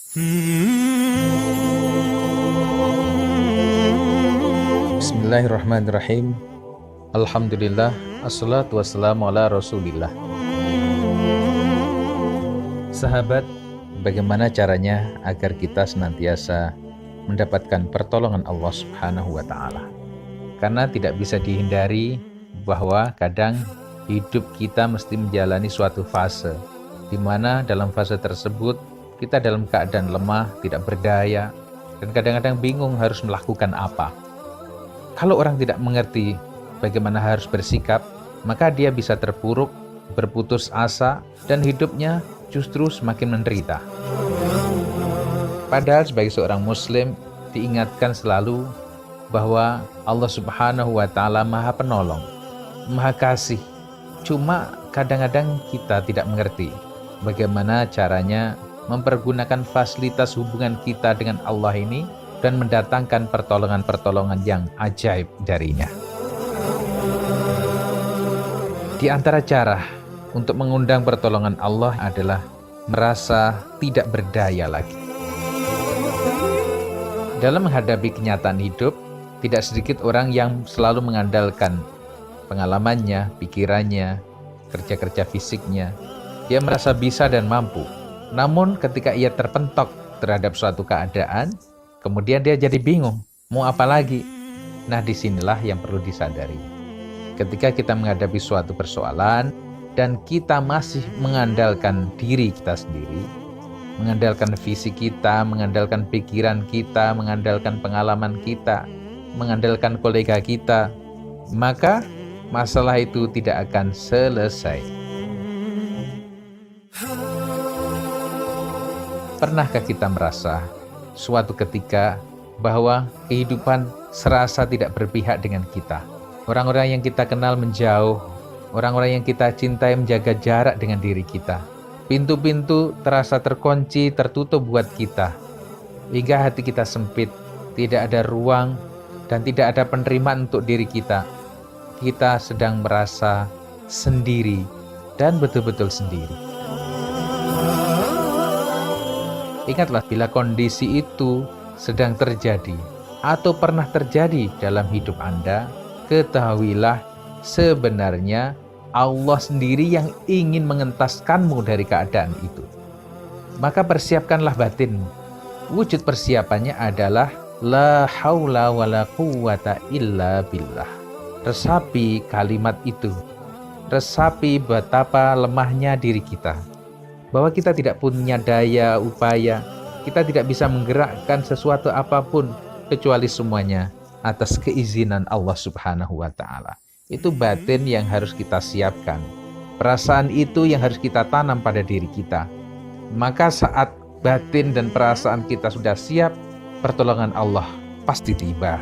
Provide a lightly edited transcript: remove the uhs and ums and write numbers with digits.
Bismillahirrahmanirrahim. Alhamdulillah, assalatu wassalamu ala rasulillah. Sahabat, bagaimana caranya agar kita senantiasa mendapatkan pertolongan Allah Subhanahu wa Ta'ala? Karena tidak bisa dihindari bahwa kadang hidup kita mesti menjalani suatu fase, di mana dalam fase tersebut kita dalam keadaan lemah, tidak berdaya, dan kadang-kadang bingung harus melakukan apa. Kalau orang tidak mengerti bagaimana harus bersikap, maka dia bisa terpuruk, berputus asa, dan hidupnya justru semakin menderita. Padahal sebagai seorang muslim, diingatkan selalu bahwa Allah Subhanahu wa Ta'ala Maha Penolong, Maha Kasih. Cuma kadang-kadang kita tidak mengerti bagaimana caranya mempergunakan fasilitas hubungan kita dengan Allah ini dan mendatangkan pertolongan-pertolongan yang ajaib darinya. Di antara cara untuk mengundang pertolongan Allah adalah merasa tidak berdaya lagi. Dalam menghadapi kenyataan hidup, tidak sedikit orang yang selalu mengandalkan pengalamannya, pikirannya, kerja-kerja fisiknya. Dia merasa bisa dan mampu. Namun ketika ia terpentok terhadap suatu keadaan, kemudian dia jadi bingung, mau apa lagi? Nah, disinilah yang perlu disadari. Ketika kita menghadapi suatu persoalan, dan kita masih mengandalkan diri kita sendiri, mengandalkan visi kita, mengandalkan pikiran kita, mengandalkan pengalaman kita, mengandalkan kolega kita, maka masalah itu tidak akan selesai. Pernahkah kita merasa suatu ketika bahwa kehidupan serasa tidak berpihak dengan kita? Orang-orang yang kita kenal menjauh, orang-orang yang kita cintai menjaga jarak dengan diri kita. Pintu-pintu terasa terkunci, tertutup buat kita. Hingga hati kita sempit, tidak ada ruang dan tidak ada penerimaan untuk diri kita. Kita sedang merasa sendiri dan betul-betul sendiri. Ingatlah, bila kondisi itu sedang terjadi atau pernah terjadi dalam hidup Anda, ketahuilah sebenarnya Allah sendiri yang ingin mengentaskanmu dari keadaan itu. Maka persiapkanlah batinmu. Wujud persiapannya adalah la haula wala quwwata illa billah. Resapi kalimat itu. Resapi betapa lemahnya diri kita. Bahwa kita tidak punya daya upaya, kita tidak bisa menggerakkan sesuatu apapun kecuali semuanya atas keizinan Allah Subhanahu wa Ta'ala. Itu batin yang harus kita siapkan. Perasaan itu yang harus kita tanam pada diri kita. Maka saat batin dan perasaan kita sudah siap, pertolongan Allah pasti tiba.